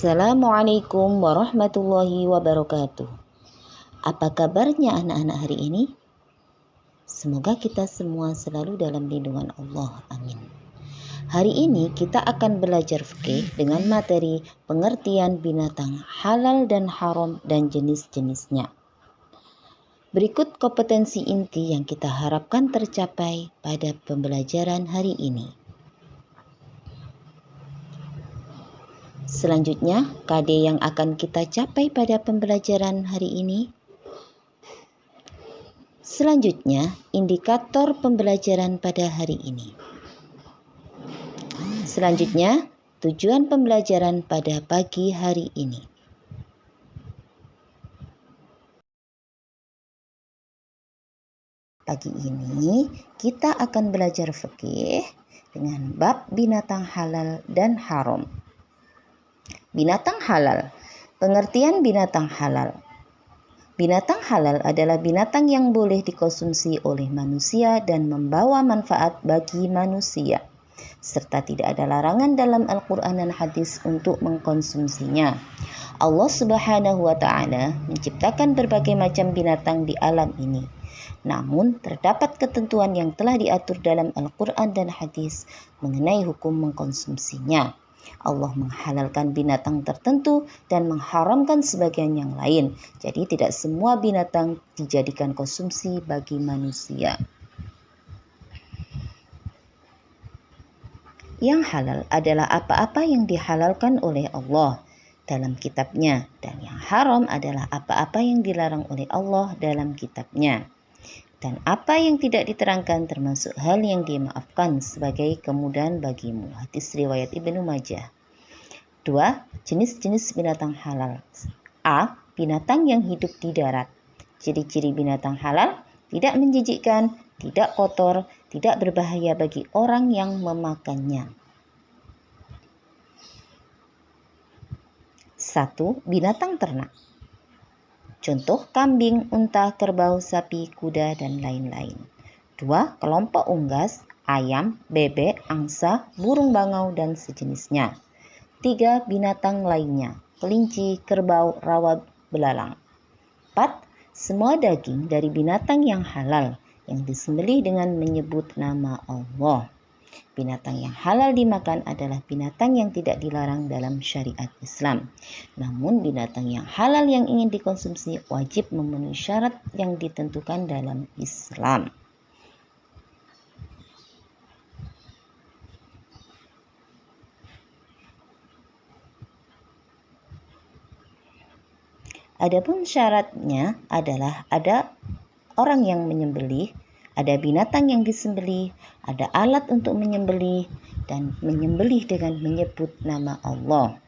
Assalamualaikum warahmatullahi wabarakatuh. Apa kabarnya anak-anak hari ini? Semoga kita semua selalu dalam lindungan Allah. Amin. Hari ini kita akan belajar fikih dengan materi pengertian binatang halal dan haram dan jenis-jenisnya. Berikut kompetensi inti yang kita harapkan tercapai pada pembelajaran hari ini. Selanjutnya, KD yang akan kita capai pada pembelajaran hari ini. Selanjutnya, indikator pembelajaran pada hari ini. Selanjutnya, tujuan pembelajaran pada pagi hari ini. Pagi ini, kita akan belajar fikih dengan bab binatang halal dan haram. Binatang halal. Pengertian binatang halal. Binatang halal adalah binatang yang boleh dikonsumsi oleh manusia dan membawa manfaat bagi manusia, serta tidak ada larangan dalam Al-Quran dan hadis untuk mengkonsumsinya. Allah Subhanahu wa Ta'ala menciptakan berbagai macam binatang di alam ini. Namun, terdapat ketentuan yang telah diatur dalam Al-Quran dan hadis mengenai hukum mengkonsumsinya. Allah menghalalkan binatang tertentu dan mengharamkan sebagian yang lain. Jadi tidak semua binatang dijadikan konsumsi bagi manusia. Yang halal adalah apa-apa yang dihalalkan oleh Allah dalam kitabnya, dan yang haram adalah apa-apa yang dilarang oleh Allah dalam kitabnya. Dan apa yang tidak diterangkan termasuk hal yang dimaafkan sebagai kemudahan bagimu. Hadis riwayat Ibnu Majah. 2. Jenis-jenis binatang halal. A. Binatang yang hidup di darat. Ciri-ciri binatang halal: tidak menjijikkan, tidak kotor, tidak berbahaya bagi orang yang memakannya. 1. Binatang ternak. Contoh kambing, unta, kerbau, sapi, kuda, dan lain-lain. 2. Kelompok unggas, ayam, bebek, angsa, burung bangau, dan sejenisnya. 3. Binatang lainnya, kelinci, kerbau, rawa, belalang. 4. Semua daging dari binatang yang halal yang disembelih dengan menyebut nama Allah. Binatang yang halal dimakan adalah binatang yang tidak dilarang dalam syariat Islam. Namun binatang yang halal yang ingin dikonsumsi wajib memenuhi syarat yang ditentukan dalam Islam. Adapun syaratnya adalah ada orang yang menyembelih, ada binatang yang disembelih, ada alat untuk menyembelih, dan menyembelih dengan menyebut nama Allah.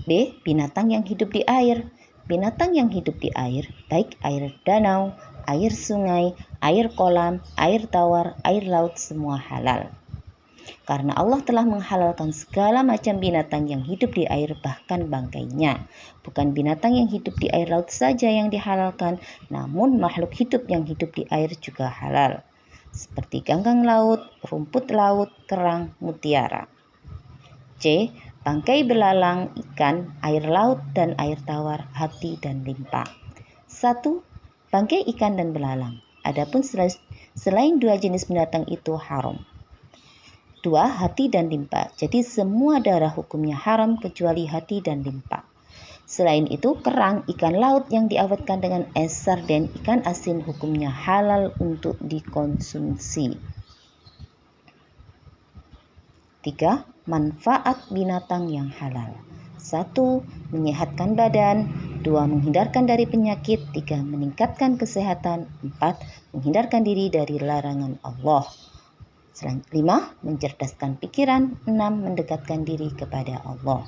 B. Binatang yang hidup di air. Binatang yang hidup di air, baik air danau, air sungai, air kolam, air tawar, air laut, semua halal. Karena Allah telah menghalalkan segala macam binatang yang hidup di air, bahkan bangkainya. Bukan binatang yang hidup di air laut saja yang dihalalkan, namun makhluk hidup yang hidup di air juga halal. Seperti ganggang laut, rumput laut, kerang, mutiara. C. Bangkai belalang, ikan, air laut dan air tawar, hati dan limpa. 1. Bangkai ikan dan belalang. Adapun selain dua jenis binatang itu haram. 2. Hati dan limpa. Jadi semua darah hukumnya haram kecuali hati dan limpa. Selain itu, kerang, ikan laut yang diawetkan dengan es, sarden, ikan asin hukumnya halal untuk dikonsumsi. 3. Manfaat binatang yang halal. 1. Menyehatkan badan. 2. Menghindarkan dari penyakit. 3. Meningkatkan kesehatan. 4. Menghindarkan diri dari larangan Allah. 5. Mencerdaskan pikiran. 6. Mendekatkan diri kepada Allah.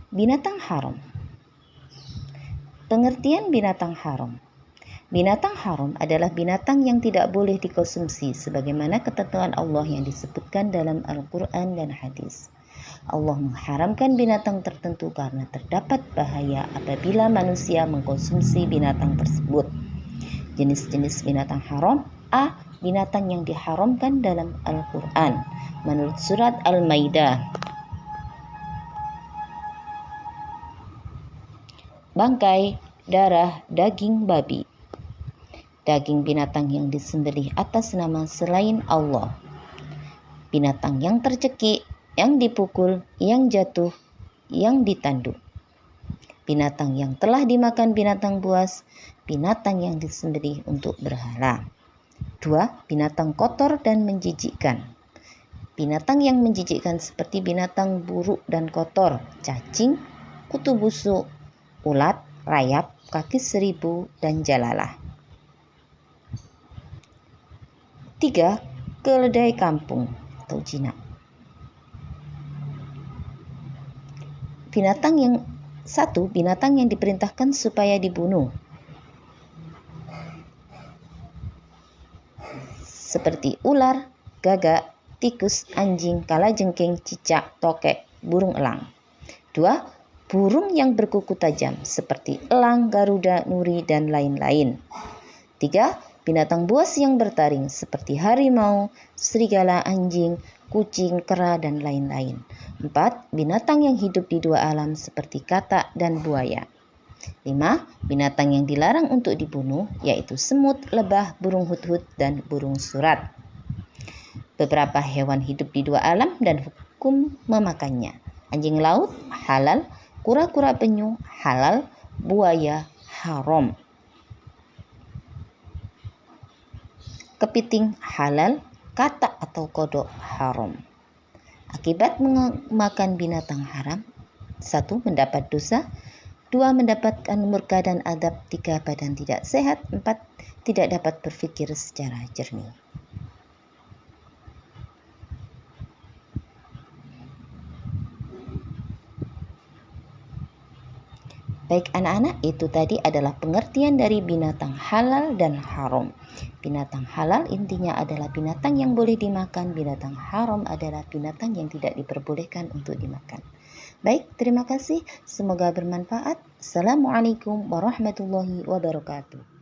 Binatang haram. Pengertian binatang haram. Binatang haram adalah binatang yang tidak boleh dikonsumsi sebagaimana ketentuan Allah yang disebutkan dalam Al-Quran dan hadis. Allah mengharamkan binatang tertentu karena terdapat bahaya apabila manusia mengkonsumsi binatang tersebut. Jenis-jenis binatang haram. A. binatang yang diharamkan dalam Al-Quran menurut surat Al-Maidah. Bangkai, darah, daging babi. Daging binatang yang disembelih atas nama selain Allah. Binatang yang tercekik, yang dipukul, yang jatuh, yang ditanduk. Binatang yang telah dimakan binatang buas, binatang yang disembelih untuk berhala. 2. Binatang kotor dan menjijikkan. Binatang yang menjijikkan seperti binatang buruk dan kotor, cacing, kutu busuk, ulat, rayap, kaki seribu, dan jalalah. 3. Keledai kampung atau jinak. Binatang yang diperintahkan supaya dibunuh, seperti ular, gagak, tikus, anjing, kalajengking, cicak, tokek, burung elang. 2. Burung yang berkuku tajam seperti elang, garuda, nuri, dan lain-lain. 3. Binatang buas yang bertaring seperti harimau, serigala, anjing, kucing, kera, dan lain-lain. 4. Binatang yang hidup di dua alam seperti katak dan buaya. 5. Binatang yang dilarang untuk dibunuh yaitu semut, lebah, burung hudhud, dan burung surat. Beberapa hewan hidup di dua alam dan hukum memakannya. Anjing laut halal, kura-kura penyu halal, buaya haram. Kepiting halal, katak atau kodok haram. Akibat memakan binatang haram: 1. Mendapat dosa. 2. Mendapatkan murka dan adab. 3. Badan tidak sehat. 4. Tidak dapat berpikir secara jernih. Baik anak-anak, itu tadi adalah pengertian dari binatang halal dan haram. Binatang halal intinya adalah binatang yang boleh dimakan, binatang haram adalah binatang yang tidak diperbolehkan untuk dimakan. Baik, terima kasih. Semoga bermanfaat. Assalamualaikum warahmatullahi wabarakatuh.